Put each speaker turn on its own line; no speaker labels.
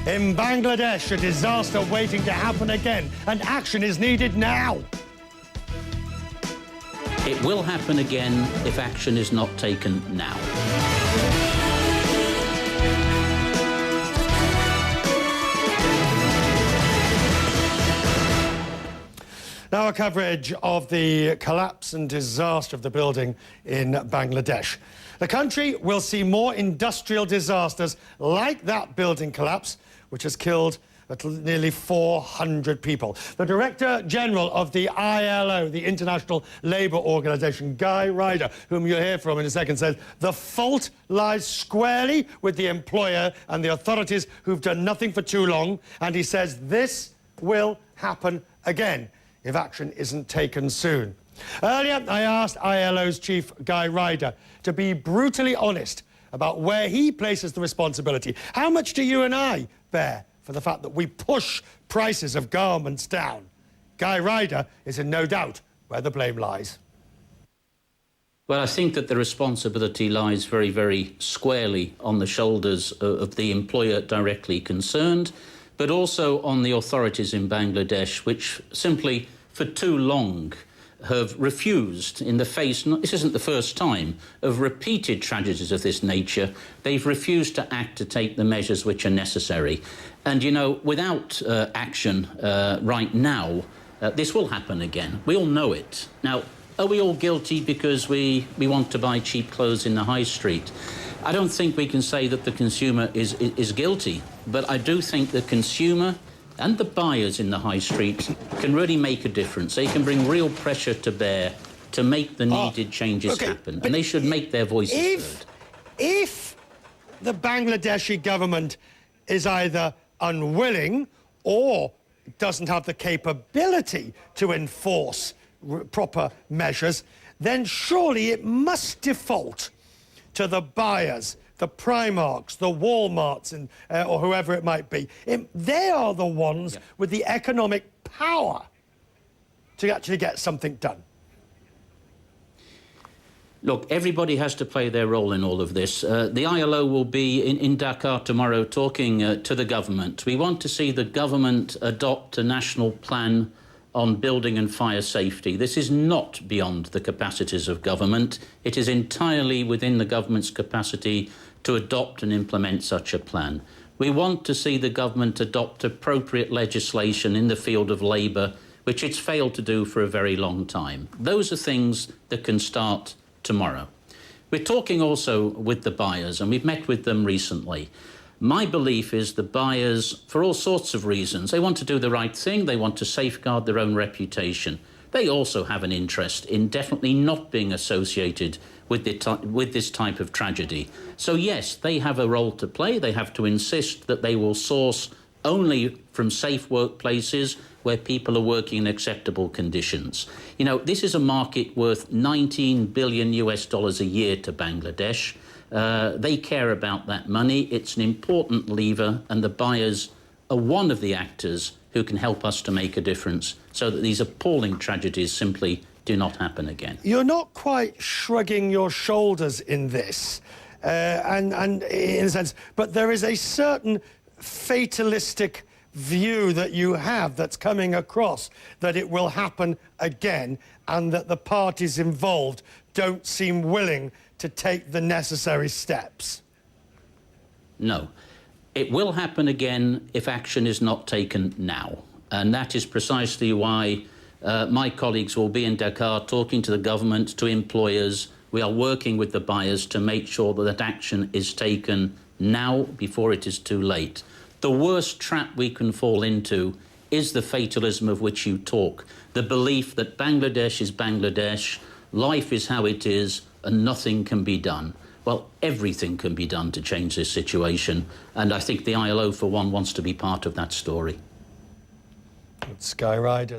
In Bangladesh, a disaster waiting to happen again, and action is needed now.
It will happen again if action is not taken now.
Now, our coverage of the collapse and disaster of the building in Bangladesh. The country will see more industrial disasters like that building collapse, which has killed nearly 400 people. The Director General of the ILO, the International Labour Organization, Guy Ryder, whom you'll hear from in a second, says the fault lies squarely with the employer and the authorities who've done nothing for too long. And he says this will happen again if action isn't taken soon. Earlier, I asked ILO's chief, Guy Ryder, to be brutally honest about where he places the responsibility. How much do you and I bear for the fact that we push prices of garments down? Guy Ryder is in no doubt where the blame lies.
Well, I think that the responsibility lies very, very squarely on the shoulders of the employer directly concerned, but also on the authorities in Bangladesh, which simply, for too long, have refused, in the face, this isn't the first time, of repeated tragedies of this nature, they've refused to act to take the measures which are necessary. And, you know, without action right now, this will happen again. We all know it. Now, are we all guilty because we want to buy cheap clothes in the high street? I don't think we can say that the consumer is guilty, but I do think the consumer and the buyers in the high street can really make a difference. They can bring real pressure to bear to make the needed changes happen, and they should make their voices heard.
If the Bangladeshi government is either unwilling or doesn't have the capability to enforce proper measures, then surely it must default to the buyers, the Primarks, the Walmarts, or whoever it might be. They are the ones with the economic power to actually get something done.
Look, everybody has to play their role in all of this. The ILO will be in Dhaka tomorrow talking to the government. We want to see the government adopt a national plan on building and fire safety. This is not beyond the capacities of government. It is entirely within the government's capacity to adopt and implement such a plan. We want to see the government adopt appropriate legislation in the field of labour, which it's failed to do for a very long time. Those are things that can start tomorrow. We're talking also with the buyers, and we've met with them recently. My belief is the buyers, for all sorts of reasons, they want to do the right thing, they want to safeguard their own reputation. They also have an interest in definitely not being associated with this type of tragedy. So yes, they have a role to play. They have to insist that they will source only from safe workplaces where people are working in acceptable conditions. You know, this is a market worth $19 billion a year to Bangladesh. They care about that money. It's an important lever, and the buyers are one of the actors who can help us to make a difference so that these appalling tragedies simply do not happen again.
You're not quite shrugging your shoulders in this, and in a sense, but there is a certain fatalistic view that you have that's coming across, that it will happen again, and that the parties involved don't seem willing to take the necessary steps.
No. It will happen again if action is not taken now. And that is precisely why my colleagues will be in Dhaka talking to the government, to employers. We are working with the buyers to make sure that action is taken now before it is too late. The worst trap we can fall into is the fatalism of which you talk, the belief that Bangladesh is Bangladesh, life is how it is, and nothing can be done. Well, everything can be done to change this situation, and I think the ILO, for one, wants to be part of that story.
It's Guy Ryder.